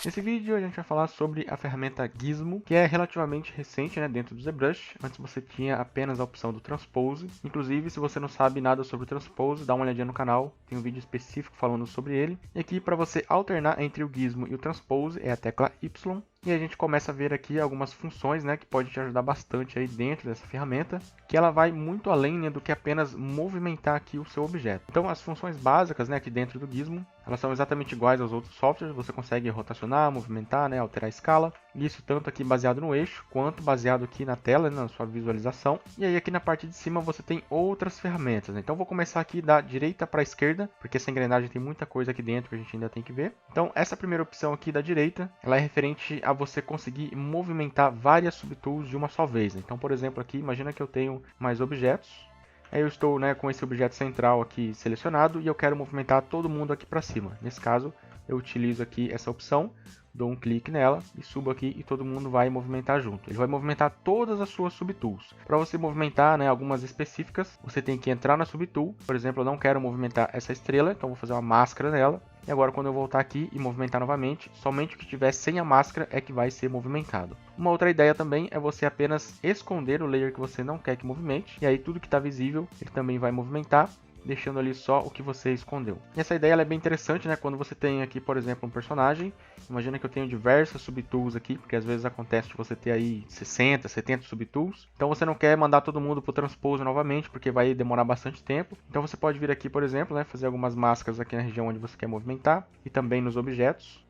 Nesse vídeo a gente vai falar sobre a ferramenta Gizmo, que é relativamente recente, né, dentro do ZBrush. Antes você tinha apenas a opção do Transpose. Inclusive, se você não sabe nada sobre o Transpose, dá uma olhadinha no canal, tem um vídeo específico falando sobre ele. E aqui, para você alternar entre o Gizmo e o Transpose, é a tecla Y. E a gente começa a ver aqui algumas funções, né, que pode te ajudar bastante aí dentro dessa ferramenta, que ela vai muito além, né, do que apenas movimentar aqui o seu objeto. Então, as funções básicas, né, aqui dentro do Gizmo, elas são exatamente iguais aos outros softwares. Você consegue rotacionar, movimentar, né, alterar a escala. Isso tanto aqui baseado no eixo, quanto baseado aqui na tela, né, na sua visualização. E aí aqui na parte de cima você tem outras ferramentas, né? Então vou começar aqui da direita para a esquerda, porque essa engrenagem tem muita coisa aqui dentro que a gente ainda tem que ver. Então essa primeira opção aqui da direita, ela é referente a você conseguir movimentar várias subtools de uma só vez, né? Então, por exemplo, aqui, imagina que eu tenho mais objetos. Aí eu estou, né, com esse objeto central aqui selecionado e eu quero movimentar todo mundo aqui para cima. Nesse caso, eu utilizo aqui essa opção, dou um clique nela e subo aqui e todo mundo vai movimentar junto. Ele vai movimentar todas as suas subtools. Para você movimentar, né, algumas específicas, você tem que entrar na subtool. Por exemplo, eu não quero movimentar essa estrela, então vou fazer uma máscara nela. E agora quando eu voltar aqui e movimentar novamente, somente o que tiver sem a máscara é que vai ser movimentado. Uma outra ideia também é você apenas esconder o layer que você não quer que movimente. E aí tudo que está visível, ele também vai movimentar, deixando ali só o que você escondeu. E essa ideia ela é bem interessante, né? Quando você tem aqui, por exemplo, um personagem. Imagina que eu tenho diversas subtools aqui, porque às vezes acontece de você ter aí 60, 70 subtools. Então você não quer mandar todo mundo para o Transpose novamente, porque vai demorar bastante tempo. Então você pode vir aqui, por exemplo, né, fazer algumas máscaras aqui na região onde você quer movimentar e também nos objetos.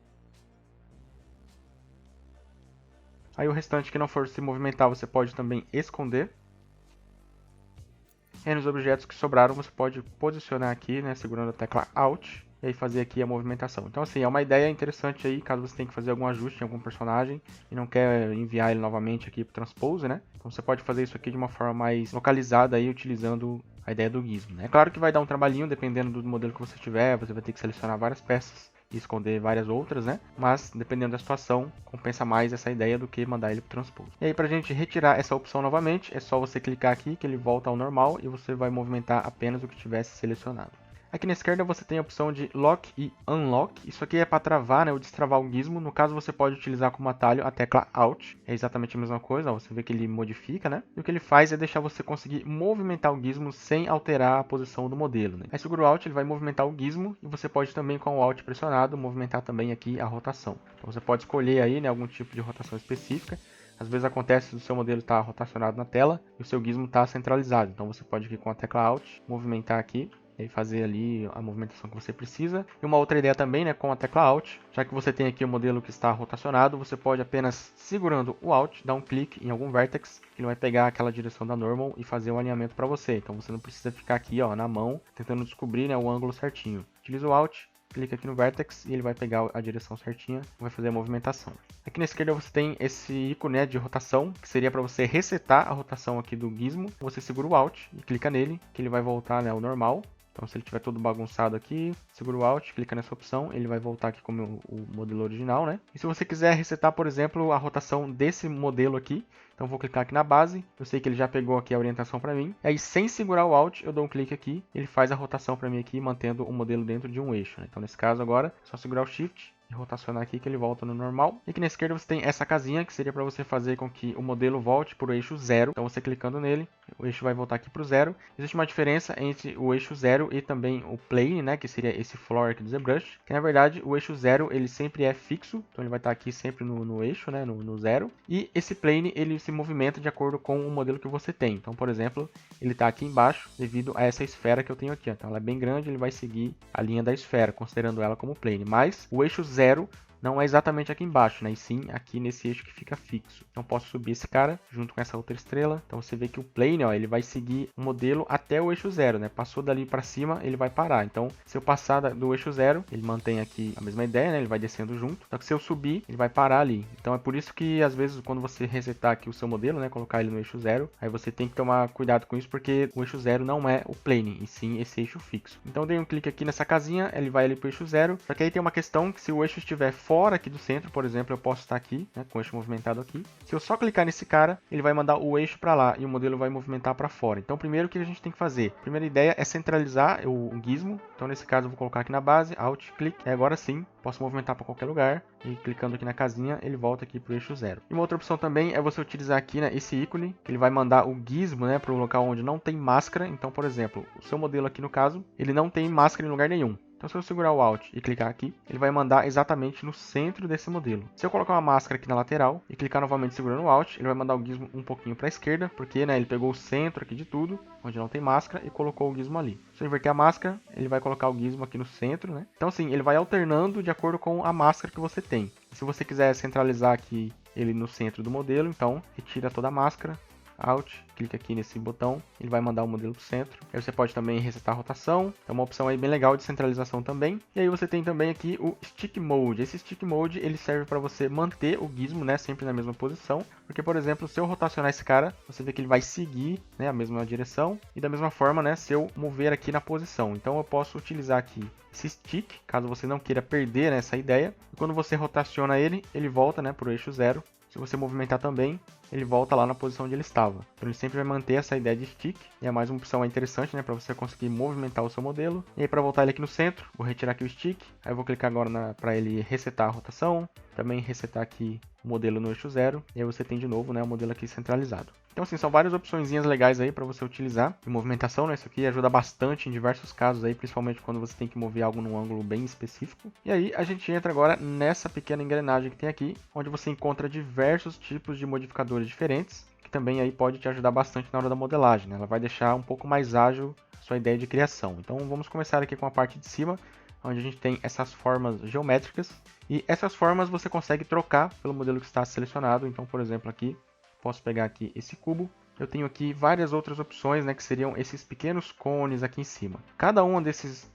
Aí o restante que não for se movimentar, você pode também esconder. E aí nos objetos que sobraram, você pode posicionar aqui, né, segurando a tecla Alt, e aí fazer aqui a movimentação. Então assim, é uma ideia interessante aí, caso você tenha que fazer algum ajuste em algum personagem e não quer enviar ele novamente aqui para o Transpose, né? Então você pode fazer isso aqui de uma forma mais localizada aí, utilizando a ideia do Gizmo, né? É claro que vai dar um trabalhinho, dependendo do modelo que você tiver, você vai ter que selecionar várias peças e esconder várias outras, né? Mas dependendo da situação, compensa mais essa ideia do que mandar ele para o Transpose. E aí para a gente retirar essa opção novamente, é só você clicar aqui que ele volta ao normal e você vai movimentar apenas o que tivesse selecionado. Aqui na esquerda você tem a opção de Lock e Unlock. Isso aqui é para travar, né, ou destravar o Gizmo. No caso você pode utilizar como atalho a tecla Alt. É exatamente a mesma coisa, ó, você vê que ele modifica, né? E o que ele faz é deixar você conseguir movimentar o Gizmo sem alterar a posição do modelo, né? Aí segura o Alt, ele vai movimentar o Gizmo e você pode também com o Alt pressionado movimentar também aqui a rotação. Então você pode escolher aí, né, algum tipo de rotação específica. Às vezes acontece do seu modelo estar rotacionado na tela e o seu Gizmo está centralizado. Então você pode aqui com a tecla Alt movimentar aqui e fazer ali a movimentação que você precisa. E uma outra ideia também, né, com a tecla Alt, já que você tem aqui o modelo que está rotacionado, você pode apenas segurando o Alt, dar um clique em algum vertex, que ele vai pegar aquela direção da normal e fazer o alinhamento para você. Então você não precisa ficar aqui, ó, na mão, tentando descobrir, né, o ângulo certinho. Utiliza o Alt, clica aqui no vertex e ele vai pegar a direção certinha e vai fazer a movimentação. Aqui na esquerda você tem esse ícone, né, de rotação, que seria para você resetar a rotação aqui do Gizmo. Você segura o Alt e clica nele, que ele vai voltar, né, ao normal. Então se ele estiver todo bagunçado aqui, segura o Alt, clica nessa opção, ele vai voltar aqui como o modelo original, né? E se você quiser resetar, por exemplo, a rotação desse modelo aqui, então vou clicar aqui na base, eu sei que ele já pegou aqui a orientação para mim. Aí sem segurar o Alt, eu dou um clique aqui, ele faz a rotação para mim aqui, mantendo o modelo dentro de um eixo, né? Então nesse caso agora, é só segurar o Shift e rotacionar aqui que ele volta no normal. E aqui na esquerda você tem essa casinha que seria para você fazer com que o modelo volte para o eixo 0. Então você clicando nele, o eixo vai voltar aqui para o 0. Existe uma diferença entre o eixo 0 e também o plane, né, que seria esse floor aqui do ZBrush, que na verdade o eixo 0 ele sempre é fixo, então ele vai estar aqui sempre no eixo, né, no 0. E esse plane ele se movimenta de acordo com o modelo que você tem. Então, por exemplo, ele está aqui embaixo devido a essa esfera que eu tenho aqui. Então ela é bem grande, ele vai seguir a linha da esfera, considerando ela como plane. Mas o eixo 0 não é exatamente aqui embaixo, né? E sim aqui nesse eixo que fica fixo. Então posso subir esse cara junto com essa outra estrela. Então você vê que o plane, ó, ele vai seguir o modelo até o eixo 0, né? Passou dali para cima, ele vai parar. Então se eu passar do eixo 0, ele mantém aqui a mesma ideia, né? Ele vai descendo junto. Só que se eu subir, ele vai parar ali. Então é por isso que às vezes quando você resetar aqui o seu modelo, né? Colocar ele no eixo 0, aí você tem que tomar cuidado com isso porque o eixo 0 não é o plane, e sim esse eixo fixo. Então eu dei um clique aqui nessa casinha, ele vai ali para o eixo 0. Só que aí tem uma questão que se o eixo estiver fora aqui do centro, por exemplo, eu posso estar aqui, né, com o eixo movimentado aqui. Se eu só clicar nesse cara, ele vai mandar o eixo para lá e o modelo vai movimentar para fora. Então, primeiro, o que a gente tem que fazer? A primeira ideia é centralizar o gizmo. Então, nesse caso, eu vou colocar aqui na base, Alt, clique, e agora sim, posso movimentar para qualquer lugar. E clicando aqui na casinha, ele volta aqui para o eixo 0. E uma outra opção também é você utilizar aqui, né, esse ícone, que ele vai mandar o gizmo, né, para o local onde não tem máscara. Então, por exemplo, o seu modelo aqui no caso, ele não tem máscara em lugar nenhum. Então, se eu segurar o Alt e clicar aqui, ele vai mandar exatamente no centro desse modelo. Se eu colocar uma máscara aqui na lateral e clicar novamente segurando o Alt, ele vai mandar o gizmo um pouquinho para a esquerda, porque, né, ele pegou o centro aqui de tudo, onde não tem máscara, e colocou o gizmo ali. Se eu inverter a máscara, ele vai colocar o gizmo aqui no centro, né? Então, assim, ele vai alternando de acordo com a máscara que você tem. Se você quiser centralizar aqui ele no centro do modelo, então retira toda a máscara, Alt, clica aqui nesse botão, ele vai mandar o modelo para o centro. Aí você pode também resetar a rotação, é uma opção aí bem legal de centralização também. E aí você tem também aqui o Stick Mode. Esse Stick Mode ele serve para você manter o gizmo, né, sempre na mesma posição. Porque, por exemplo, se eu rotacionar esse cara, você vê que ele vai seguir, né, a mesma direção. E da mesma forma, né, se eu mover aqui na posição. Então eu posso utilizar aqui esse stick, caso você não queira perder, né, essa ideia. E quando você rotaciona ele, ele volta, né, para o eixo 0. Se você movimentar também, ele volta lá na posição onde ele estava. Então ele sempre vai manter essa ideia de stick. E é mais uma opção interessante, né, para você conseguir movimentar o seu modelo. E aí para voltar ele aqui no centro, vou retirar aqui o stick. Aí eu vou clicar agora para ele resetar a rotação. Também resetar aqui o modelo no eixo 0. E aí você tem de novo, né, o modelo aqui centralizado. Então assim, são várias opçõezinhas legais aí para você utilizar de movimentação, né? Isso aqui ajuda bastante em diversos casos aí, principalmente quando você tem que mover algo num ângulo bem específico. E aí a gente entra agora nessa pequena engrenagem que tem aqui, onde você encontra diversos tipos de modificadores diferentes, que também aí pode te ajudar bastante na hora da modelagem, né? Ela vai deixar um pouco mais ágil a sua ideia de criação. Então vamos começar aqui com a parte de cima, onde a gente tem essas formas geométricas. E essas formas você consegue trocar pelo modelo que está selecionado. Então, por exemplo, aqui posso pegar aqui esse cubo. Eu tenho aqui várias outras opções, né, que seriam esses pequenos cones aqui em cima. Cada um desses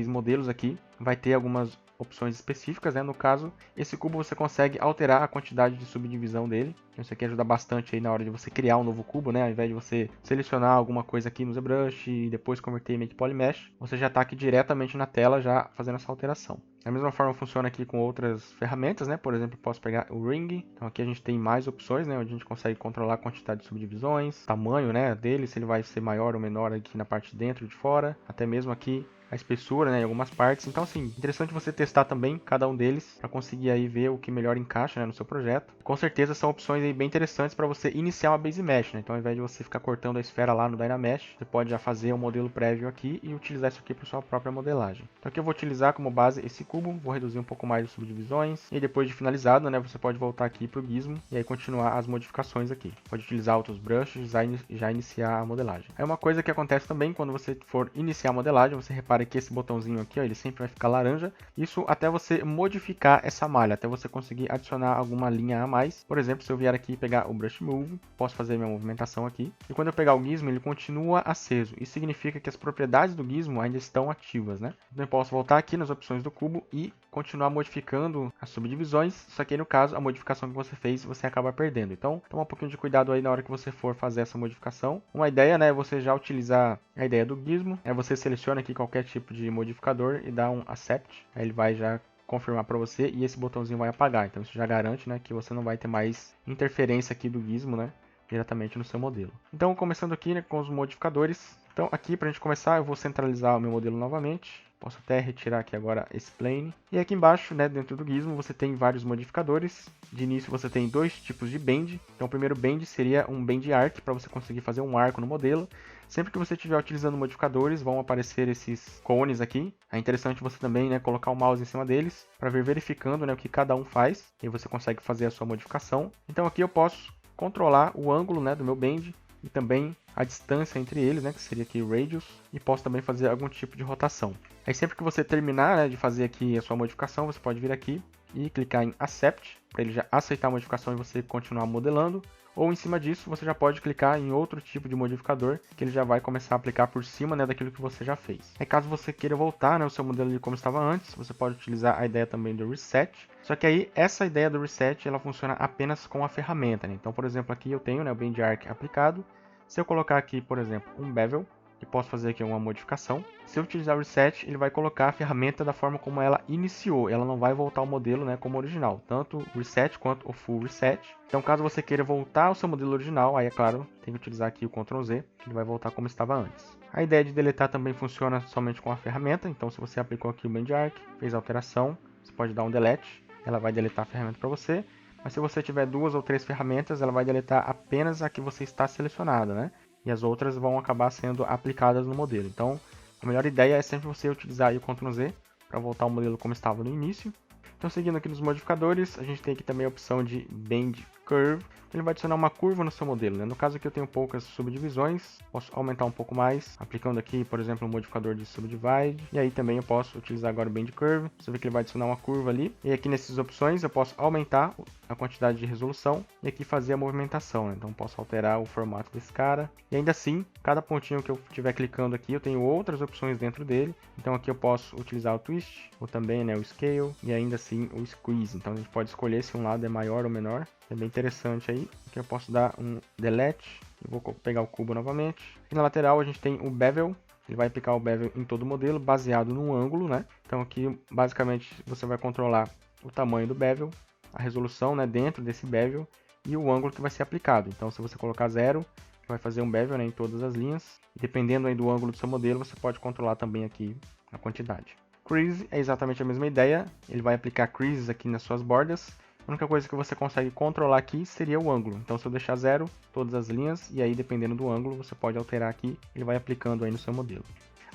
modelos aqui vai ter algumas opções específicas, né? No caso, esse cubo você consegue alterar a quantidade de subdivisão dele. Isso aqui ajuda bastante aí na hora de você criar um novo cubo, né? Ao invés de você selecionar alguma coisa aqui no ZBrush e depois converter em Make Polymesh, você já está aqui diretamente na tela já fazendo essa alteração. Da mesma forma funciona aqui com outras ferramentas, né? Por exemplo, posso pegar o Ring. Então aqui a gente tem mais opções, né? Onde a gente consegue controlar a quantidade de subdivisões, tamanho, né, dele, se ele vai ser maior ou menor aqui na parte de dentro e de fora, até mesmo aqui a espessura, né, em algumas partes. Então, assim, interessante você testar também cada um deles para conseguir aí ver o que melhor encaixa, né, no seu projeto. Com certeza são opções aí bem interessantes para você iniciar uma base mesh, né? Então, ao invés de você ficar cortando a esfera lá no Dynamesh, você pode já fazer um modelo prévio aqui e utilizar isso aqui para sua própria modelagem. Então, aqui eu vou utilizar como base esse cubo, vou reduzir um pouco mais as subdivisões e depois de finalizado, né, você pode voltar aqui para o gizmo e aí continuar as modificações aqui. Pode utilizar outros brushes e já iniciar a modelagem. Aí uma coisa que acontece também quando você for iniciar a modelagem, você repara que esse botãozinho aqui, ó, ele sempre vai ficar laranja. Isso até você modificar essa malha, até você conseguir adicionar alguma linha a mais. Por exemplo, se eu vier aqui e pegar o Brush Move, posso fazer minha movimentação aqui. E quando eu pegar o gizmo, ele continua aceso. Isso significa que as propriedades do gizmo ainda estão ativas, né? Então eu posso voltar aqui nas opções do cubo e continuar modificando as subdivisões, só que aí, no caso, a modificação que você fez, você acaba perdendo. Então, toma um pouquinho de cuidado aí na hora que você for fazer essa modificação. Uma ideia, né, é você já utilizar a ideia do gizmo, você seleciona aqui qualquer tipo de modificador e dá um Accept, aí ele vai já confirmar para você e esse botãozinho vai apagar. Então, isso já garante, né, que você não vai ter mais interferência aqui do gizmo, né, diretamente no seu modelo. Então, começando aqui, né, com os modificadores. Então, aqui, para a gente começar, eu vou centralizar o meu modelo novamente. Posso até retirar aqui agora esse plane. E aqui embaixo, né, dentro do gizmo, você tem vários modificadores. De início você tem dois tipos de bend. Então o primeiro bend seria um bend arc, para você conseguir fazer um arco no modelo. Sempre que você estiver utilizando modificadores, vão aparecer esses cones aqui. É interessante você também, né, colocar o mouse em cima deles, para ver verificando, né, o que cada um faz. E você consegue fazer a sua modificação. Então aqui eu posso controlar o ângulo, né, do meu bend. E também a distância entre eles, né, que seria aqui o radius, e posso também fazer algum tipo de rotação. Aí sempre que você terminar, né, de fazer aqui a sua modificação, você pode vir aqui e clicar em Accept, para ele já aceitar a modificação e você continuar modelando. Ou em cima disso, você já pode clicar em outro tipo de modificador, que ele já vai começar a aplicar por cima, né, daquilo que você já fez. Aí caso você queira voltar, né, o seu modelo de como estava antes, você pode utilizar a ideia também do Reset. Só que aí, essa ideia do Reset, ela funciona apenas com a ferramenta, né? Então, por exemplo, aqui eu tenho, né, o Bend Arc aplicado. Se eu colocar aqui, por exemplo, um Bevel, e posso fazer aqui uma modificação. Se eu utilizar o Reset, ele vai colocar a ferramenta da forma como ela iniciou. Ela não vai voltar ao modelo, né, como original, tanto o Reset quanto o Full Reset. Então, caso você queira voltar ao seu modelo original, aí é claro, tem que utilizar aqui o Ctrl Z, que ele vai voltar como estava antes. A ideia de deletar também funciona somente com a ferramenta. Então, se você aplicou aqui o BendArc, fez a alteração, você pode dar um Delete, ela vai deletar a ferramenta para você. Mas se você tiver 2 ou 3 ferramentas, ela vai deletar apenas a que você está selecionada, né? E as outras vão acabar sendo aplicadas no modelo. Então, a melhor ideia é sempre você utilizar aí o Ctrl Z para voltar ao modelo como estava no início. Então, seguindo aqui nos modificadores, a gente tem aqui também a opção de Bend Curve. Ele vai adicionar uma curva no seu modelo, né? No caso aqui eu tenho poucas subdivisões, posso aumentar um pouco mais, aplicando aqui, por exemplo, um modificador de Subdivide. E aí também eu posso utilizar agora o Bend Curve. Você vê que ele vai adicionar uma curva ali. E aqui nessas opções eu posso aumentar a quantidade de resolução e aqui fazer a movimentação, né? Então posso alterar o formato desse cara. E ainda assim, cada pontinho que eu estiver clicando aqui, eu tenho outras opções dentro dele. Então aqui eu posso utilizar o Twist, ou também, né, o Scale, e ainda assim o Squeeze. Então a gente pode escolher se um lado é maior ou menor. É bem interessante aí. Aqui eu posso dar um Delete, e vou pegar o cubo novamente. E na lateral a gente tem o Bevel. Ele vai aplicar o Bevel em todo o modelo, baseado num ângulo, né? Então aqui, basicamente, você vai controlar o tamanho do Bevel, a resolução, né, dentro desse Bevel, e o ângulo que vai ser aplicado. Então, se você colocar 0, vai fazer um Bevel, né, em todas as linhas. E dependendo aí do ângulo do seu modelo, você pode controlar também aqui a quantidade. Crease é exatamente a mesma ideia. Ele vai aplicar creases aqui nas suas bordas. A única coisa que você consegue controlar aqui seria o ângulo. Então, se eu deixar 0, todas as linhas, e aí dependendo do ângulo, você pode alterar aqui, ele vai aplicando aí no seu modelo.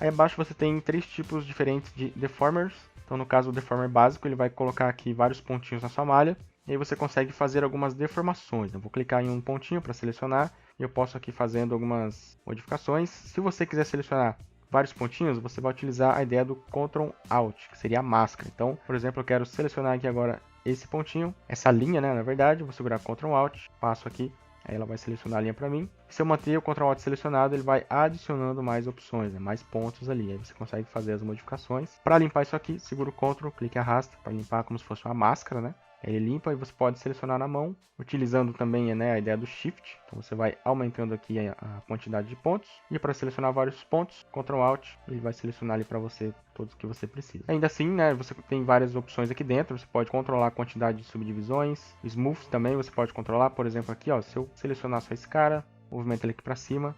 Aí abaixo você tem 3 tipos diferentes de deformers. Então, no caso, o deformer básico, ele vai colocar aqui vários pontinhos na sua malha, e aí você consegue fazer algumas deformações. Eu vou clicar em um pontinho para selecionar, e eu posso aqui fazendo algumas modificações. Se você quiser selecionar vários pontinhos, você vai utilizar a ideia do Ctrl Alt, que seria a máscara. Então, por exemplo, eu quero selecionar aqui agora esse pontinho, essa linha, né, na verdade, eu vou segurar Ctrl Alt, passo aqui, aí ela vai selecionar a linha para mim. Se eu manter o Ctrl Alt selecionado, ele vai adicionando mais opções, né, mais pontos ali, aí você consegue fazer as modificações. Para limpar isso aqui, segura o Ctrl, clique e arrasta para limpar como se fosse uma máscara, né? Ele limpa e você pode selecionar na mão, utilizando também, né, a ideia do Shift. Então você vai aumentando aqui a quantidade de pontos. E para selecionar vários pontos, Ctrl Alt, ele vai selecionar ali para você todos que você precisa. Ainda assim, né, você tem várias opções aqui dentro. Você pode controlar a quantidade de subdivisões. Smooth também você pode controlar. Por exemplo, aqui, ó, se eu selecionar só esse cara, movimento ele aqui para cima.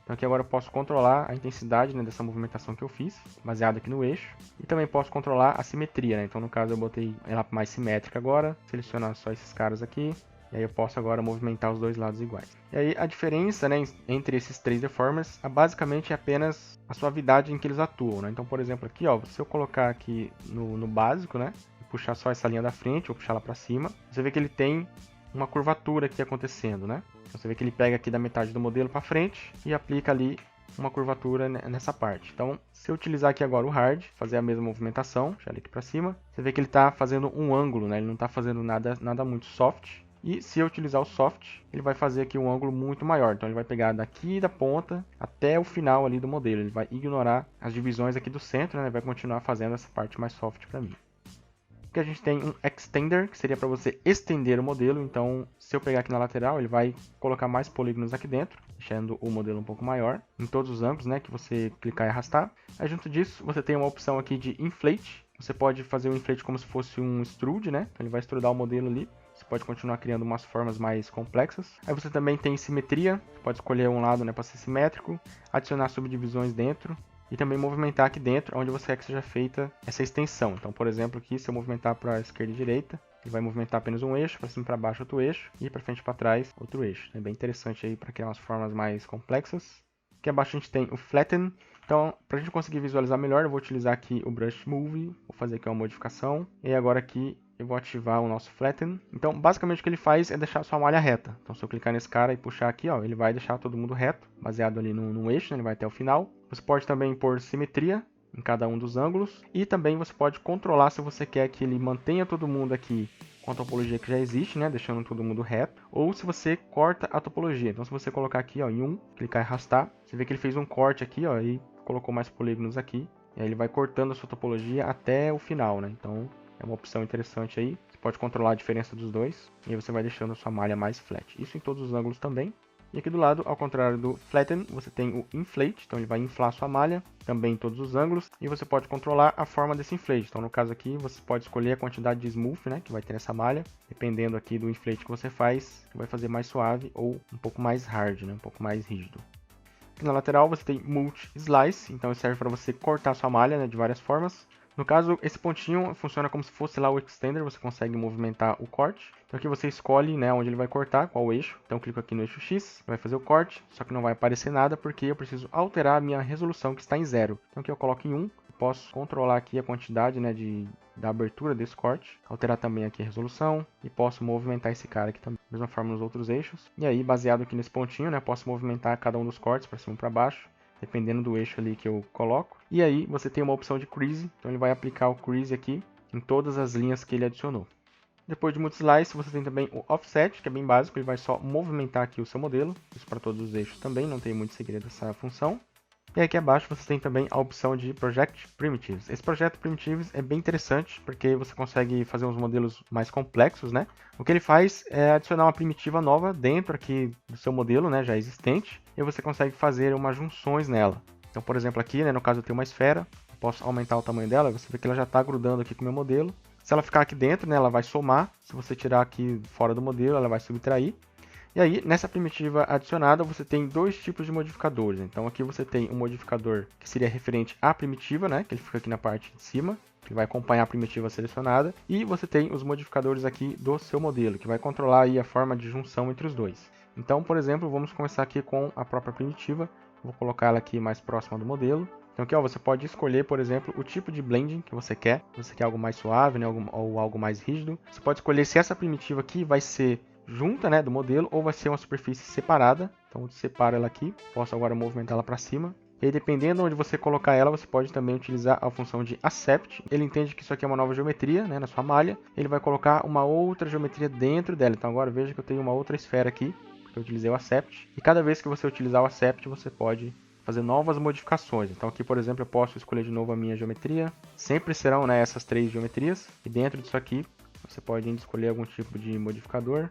Então aqui agora eu posso controlar a intensidade, né, dessa movimentação que eu fiz, baseado aqui no eixo. E também posso controlar a simetria, né? Então no caso eu botei ela mais simétrica agora, selecionar só esses caras aqui. E aí eu posso agora movimentar os dois lados iguais. E aí a diferença, né, entre esses 3 deformers basicamente é apenas a suavidade em que eles atuam, né? Então por exemplo aqui, ó, se eu colocar aqui no básico, né, e puxar só essa linha da frente, ou puxar ela para cima, você vê que ele tem uma curvatura aqui acontecendo, né? Você vê que ele pega aqui da metade do modelo para frente e aplica ali uma curvatura nessa parte. Então, se eu utilizar aqui agora o Hard, fazer a mesma movimentação, puxar ele aqui para cima, você vê que ele está fazendo um ângulo, né? Ele não está fazendo nada muito soft. E se eu utilizar o Soft, ele vai fazer aqui um ângulo muito maior. Então ele vai pegar daqui da ponta até o final ali do modelo. Ele vai ignorar as divisões aqui do centro, né? Vai continuar fazendo essa parte mais soft para mim. Que a gente tem um Extender, que seria para você estender o modelo. Então, se eu pegar aqui na lateral, ele vai colocar mais polígonos aqui dentro, deixando o modelo um pouco maior, em todos os ângulos, né, que você clicar e arrastar. Aí, junto disso, você tem uma opção aqui de Inflate. Você pode fazer o inflate como se fosse um extrude, né? Então, ele vai extrudar o modelo ali. Você pode continuar criando umas formas mais complexas. Aí você também tem simetria. Você pode escolher um lado, né, para ser simétrico, adicionar subdivisões dentro. E também movimentar aqui dentro, onde você quer que seja feita essa extensão. Então, por exemplo, aqui, se eu movimentar para a esquerda e direita, ele vai movimentar apenas um eixo, para cima e para baixo outro eixo, e para frente e para trás outro eixo. É bem interessante aí para criar umas formas mais complexas. Aqui abaixo a gente tem o Flatten. Então, para a gente conseguir visualizar melhor, eu vou utilizar aqui o Brush Move, vou fazer aqui uma modificação. E agora aqui eu vou ativar o nosso Flatten. Então, basicamente o que ele faz é deixar a sua malha reta. Então, se eu clicar nesse cara e puxar aqui, ó, ele vai deixar todo mundo reto, baseado ali no eixo, né? Ele vai até o final. Você pode também pôr simetria em cada um dos ângulos. E também você pode controlar se você quer que ele mantenha todo mundo aqui com a topologia que já existe, né, deixando todo mundo reto, ou se você corta a topologia. Então, se você colocar aqui, ó, em 1, clicar e arrastar, você vê que ele fez um corte aqui, ó, e colocou mais polígonos aqui. E aí ele vai cortando a sua topologia até o final, né? Então, é uma opção interessante aí. Você pode controlar a diferença dos dois e aí você vai deixando a sua malha mais flat. Isso em todos os ângulos também. E aqui do lado, ao contrário do Flatten, você tem o Inflate, então ele vai inflar a sua malha, também em todos os ângulos, e você pode controlar a forma desse inflate. Então no caso aqui, você pode escolher a quantidade de Smooth, né, que vai ter nessa malha, dependendo aqui do inflate que você faz, que vai fazer mais suave ou um pouco mais hard, né, um pouco mais rígido. Aqui na lateral você tem Multi Slice, então serve para você cortar sua malha, né, de várias formas. No caso, esse pontinho funciona como se fosse lá o extender, você consegue movimentar o corte. Então aqui você escolhe, né, onde ele vai cortar, qual o eixo. Então eu clico aqui no eixo X, vai fazer o corte, só que não vai aparecer nada porque eu preciso alterar a minha resolução que está em 0. Então aqui eu coloco em 1, posso controlar aqui a quantidade, né, da abertura desse corte, alterar também aqui a resolução e posso movimentar esse cara aqui também. Da mesma forma nos outros eixos. E aí, baseado aqui nesse pontinho, né, posso movimentar cada um dos cortes para cima e para baixo, dependendo do eixo ali que eu coloco. E aí você tem uma opção de crease, então ele vai aplicar o crease aqui em todas as linhas que ele adicionou. Depois de multi-slice, você tem também o offset, que é bem básico, ele vai só movimentar aqui o seu modelo, isso para todos os eixos também, não tem muito segredo essa função. E aqui abaixo você tem também a opção de Project Primitives. Esse Project Primitives é bem interessante, porque você consegue fazer uns modelos mais complexos, né? O que ele faz é adicionar uma primitiva nova dentro aqui do seu modelo, né, já existente, e você consegue fazer umas junções nela. Então, por exemplo, aqui, né, no caso eu tenho uma esfera, posso aumentar o tamanho dela, você vê que ela já está grudando aqui com o meu modelo. Se ela ficar aqui dentro, né, ela vai somar, se você tirar aqui fora do modelo, ela vai subtrair. E aí, nessa primitiva adicionada, você tem dois tipos de modificadores. Então aqui você tem um modificador que seria referente à primitiva, né, que ele fica aqui na parte de cima, que vai acompanhar a primitiva selecionada. E você tem os modificadores aqui do seu modelo, que vai controlar aí a forma de junção entre os dois. Então, por exemplo, vamos começar aqui com a própria primitiva. Vou colocar ela aqui mais próxima do modelo. Então aqui ó, você pode escolher, por exemplo, o tipo de blending que você quer. Se você quer algo mais suave, né, ou algo mais rígido. Você pode escolher se essa primitiva aqui vai ser junta, né, do modelo, ou vai ser uma superfície separada. Então eu separo ela aqui, posso agora movimentar ela para cima. E aí, dependendo de onde você colocar ela, você pode também utilizar a função de Accept. Ele entende que isso aqui é uma nova geometria, né, na sua malha. Ele vai colocar uma outra geometria dentro dela. Então agora veja que eu tenho uma outra esfera aqui, porque eu utilizei o Accept. E cada vez que você utilizar o Accept, você pode fazer novas modificações. Então aqui, por exemplo, eu posso escolher de novo a minha geometria. Sempre serão, né, essas três geometrias. E dentro disso aqui, você pode escolher algum tipo de modificador.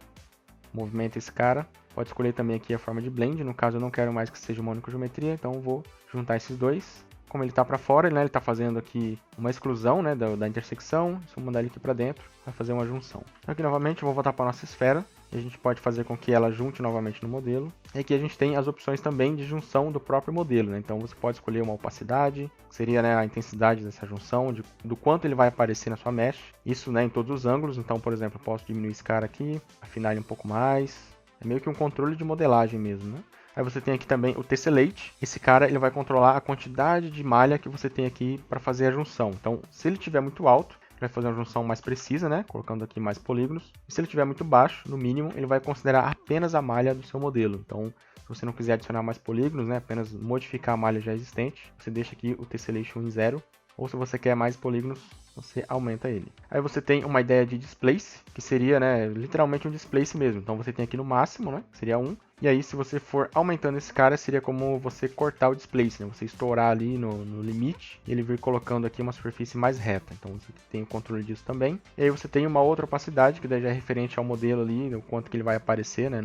Movimenta esse cara. Pode escolher também aqui a forma de blend. No caso, eu não quero mais que seja uma única geometria, então eu vou juntar esses dois. Como ele está para fora, né, ele está fazendo aqui uma exclusão, né, da intersecção. Se eu mandar ele aqui para dentro, vai fazer uma junção. Então, aqui novamente, eu vou voltar para a nossa esfera. E a gente pode fazer com que ela junte novamente no modelo. E aqui a gente tem as opções também de junção do próprio modelo, né? Então você pode escolher uma opacidade, que seria, né, a intensidade dessa junção, do quanto ele vai aparecer na sua mesh. Isso, né, em todos os ângulos. Então, por exemplo, eu posso diminuir esse cara aqui, afinar ele um pouco mais. É meio que um controle de modelagem mesmo, né? Aí você tem aqui também o Tessellate. Esse cara ele vai controlar a quantidade de malha que você tem aqui para fazer a junção. Então, se ele estiver muito alto, vai fazer uma junção mais precisa, né? Colocando aqui mais polígonos. E se ele estiver muito baixo, no mínimo, ele vai considerar apenas a malha do seu modelo. Então, se você não quiser adicionar mais polígonos, né? Apenas modificar a malha já existente, você deixa aqui o Tessellation em 0. Ou se você quer mais polígonos, você aumenta ele. Aí você tem uma ideia de displace, que seria, né, literalmente um displace mesmo. Então você tem aqui no máximo, né, que seria 1. E aí se você for aumentando esse cara, seria como você cortar o displace, né, você estourar ali no limite e ele vir colocando aqui uma superfície mais reta. Então você tem o controle disso também. E aí você tem uma outra opacidade, que daí já é referente ao modelo ali, o quanto que ele vai aparecer, né,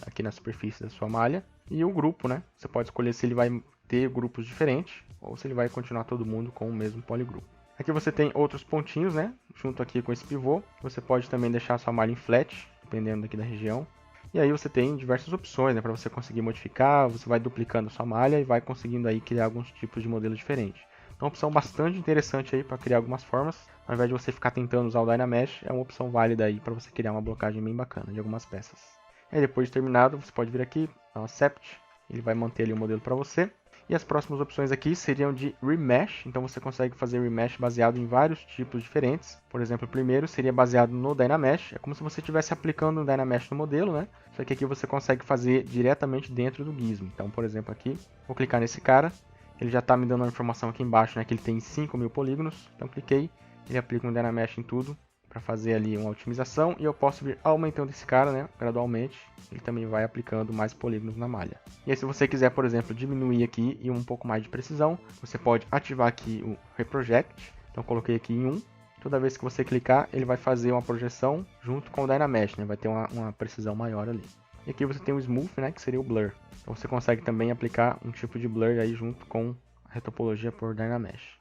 aqui na superfície da sua malha. E o grupo, né, você pode escolher se ele vai ter grupos diferentes ou se ele vai continuar todo mundo com o mesmo polygroup. Aqui você tem outros pontinhos, né? Junto aqui com esse pivô. Você pode também deixar a sua malha em flat, dependendo aqui da região. E aí você tem diversas opções, né? Para você conseguir modificar, você vai duplicando a sua malha e vai conseguindo aí criar alguns tipos de modelos diferentes. Então, uma opção bastante interessante aí para criar algumas formas. Ao invés de você ficar tentando usar o Dynamesh, é uma opção válida aí para você criar uma blocagem bem bacana de algumas peças. E aí, depois de terminado, você pode vir aqui, dar um Accept. Ele vai manter ali o modelo para você. E as próximas opções aqui seriam de Remesh, então você consegue fazer Remesh baseado em vários tipos diferentes. Por exemplo, o primeiro seria baseado no Dynamesh, é como se você estivesse aplicando o Dynamesh no modelo, né? Só que aqui você consegue fazer diretamente dentro do Gizmo. Então, por exemplo, aqui, vou clicar nesse cara, ele já está me dando uma informação aqui embaixo, né, que ele tem 5.000 polígonos. Então, cliquei, ele aplica um Dynamesh em tudo para fazer ali uma otimização e eu posso vir aumentando esse cara, né, gradualmente. Ele também vai aplicando mais polígonos na malha. E aí, se você quiser, por exemplo, diminuir aqui e um pouco mais de precisão, você pode ativar aqui o Reproject. Então, coloquei aqui em 1. Toda vez que você clicar, ele vai fazer uma projeção junto com o Dynamesh, né? Vai ter uma precisão maior ali. E aqui você tem o Smooth, né, que seria o Blur. Então você consegue também aplicar um tipo de Blur aí junto com a retopologia por Dynamesh.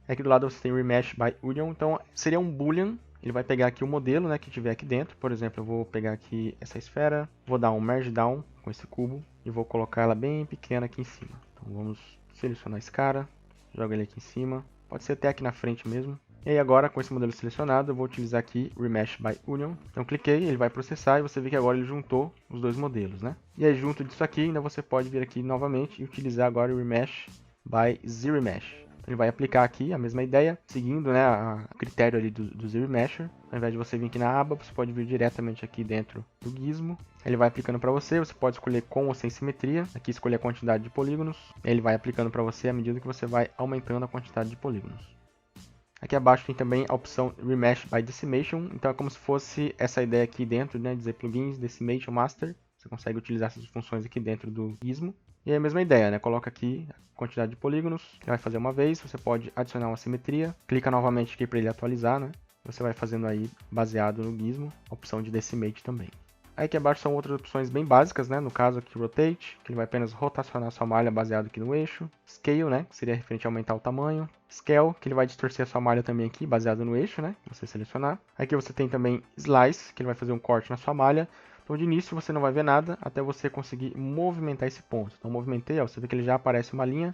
Aqui do lado você tem Remesh by Union, então seria um Boolean. Ele vai pegar aqui o modelo, né, que tiver aqui dentro. Por exemplo, eu vou pegar aqui essa esfera, vou dar um Merge Down com esse cubo e vou colocar ela bem pequena aqui em cima. Então vamos selecionar esse cara, joga ele aqui em cima, pode ser até aqui na frente mesmo. E aí agora, com esse modelo selecionado, eu vou utilizar aqui Remesh by Union. Então cliquei, ele vai processar e você vê que agora ele juntou os dois modelos, né? E aí junto disso aqui, ainda você pode vir aqui novamente e utilizar agora o Remesh by ZRemesh. Ele vai aplicar aqui a mesma ideia, seguindo, né, a critério ali do ZRemesher. Ao invés de você vir aqui na aba, você pode vir diretamente aqui dentro do gizmo. Ele vai aplicando para você pode escolher com ou sem simetria. Aqui escolher a quantidade de polígonos. Ele vai aplicando para você à medida que você vai aumentando a quantidade de polígonos. Aqui abaixo tem também a opção Remesh by Decimation. Então é como se fosse essa ideia aqui dentro, né, dizer plugins, Decimation Master. Você consegue utilizar essas funções aqui dentro do gizmo. E é a mesma ideia, né? Coloca aqui a quantidade de polígonos, que vai fazer uma vez, você pode adicionar uma simetria, clica novamente aqui para ele atualizar, né? Você vai fazendo aí baseado no gizmo, a opção de Decimate também. Aí aqui abaixo são outras opções bem básicas, né? No caso aqui Rotate, que ele vai apenas rotacionar sua malha baseado aqui no eixo. Scale, né? Que seria referente a aumentar o tamanho. Scale, que ele vai distorcer a sua malha também aqui, baseado no eixo, né? Você selecionar. Aqui você tem também Slice, que ele vai fazer um corte na sua malha. Então de início você não vai ver nada até você conseguir movimentar esse ponto. Então movimentei, ó, você vê que ele já aparece uma linha.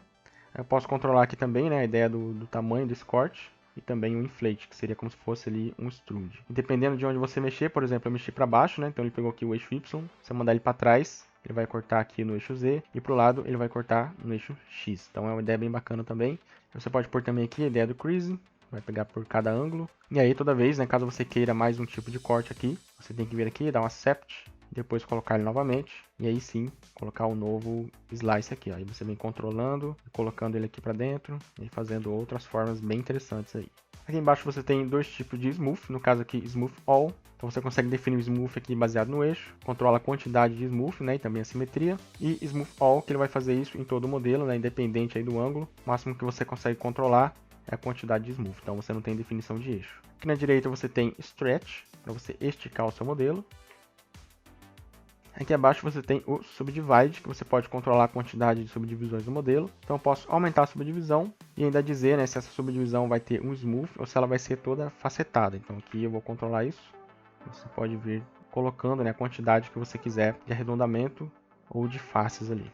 Eu posso controlar aqui também, né, a ideia do tamanho desse corte. E também o inflate, que seria como se fosse ali um extrude. E dependendo de onde você mexer, por exemplo, eu mexi para baixo, né, então ele pegou aqui o eixo Y. Se eu mandar ele para trás, ele vai cortar aqui no eixo Z. E para o lado ele vai cortar no eixo X. Então é uma ideia bem bacana também. Você pode pôr também aqui a ideia do crease. Vai pegar por cada ângulo. E aí toda vez, né, caso você queira mais um tipo de corte aqui, você tem que vir aqui, dar um accept, depois colocar ele novamente, e aí sim, colocar o novo slice aqui, ó. Aí você vem controlando, colocando ele aqui para dentro, e fazendo outras formas bem interessantes aí. Aqui embaixo você tem dois tipos de smooth, no caso aqui Smooth All, então você consegue definir o smooth aqui baseado no eixo, controla a quantidade de smooth, né, e também a simetria, e Smooth All, que ele vai fazer isso em todo o modelo, né, independente aí do ângulo, o máximo que você consegue controlar é a quantidade de smooth, então você não tem definição de eixo. Aqui na direita você tem Stretch, para você esticar o seu modelo. Aqui abaixo você tem o Subdivide, que você pode controlar a quantidade de subdivisões do modelo. Então eu posso aumentar a subdivisão e ainda dizer, né, se essa subdivisão vai ter um smooth ou se ela vai ser toda facetada. Então aqui eu vou controlar isso. Você pode vir colocando, né, a quantidade que você quiser de arredondamento ou de faces ali.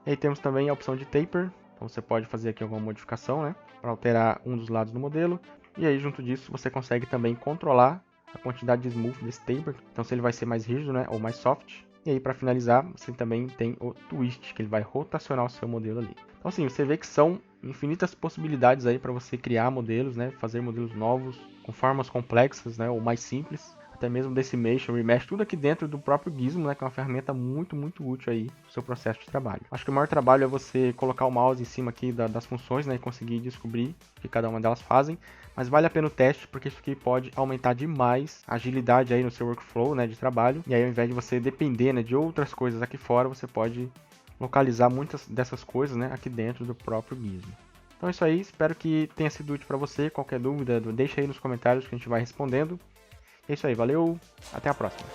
E aí temos também a opção de Taper. Então você pode fazer aqui alguma modificação, né, para alterar um dos lados do modelo. E aí junto disso você consegue também controlar a quantidade de smooth desse taper, então se ele vai ser mais rígido, né, ou mais soft. E aí para finalizar, você também tem o twist, que ele vai rotacionar o seu modelo ali. Então assim, você vê que são infinitas possibilidades aí para você criar modelos, né, fazer modelos novos, com formas complexas, né, ou mais simples. Até mesmo Decimation, Remesh, tudo aqui dentro do próprio Gizmo, né, que é uma ferramenta muito útil aí no seu processo de trabalho. Acho que o maior trabalho é você colocar o mouse em cima aqui das funções, né, e conseguir descobrir o que cada uma delas fazem. Mas vale a pena o teste, porque isso aqui pode aumentar demais a agilidade aí no seu workflow, né, de trabalho. E aí ao invés de você depender, né, de outras coisas aqui fora, você pode localizar muitas dessas coisas, né, aqui dentro do próprio Gizmo. Então é isso aí, espero que tenha sido útil para você. Qualquer dúvida, deixa aí nos comentários que a gente vai respondendo. É isso aí, valeu, até a próxima.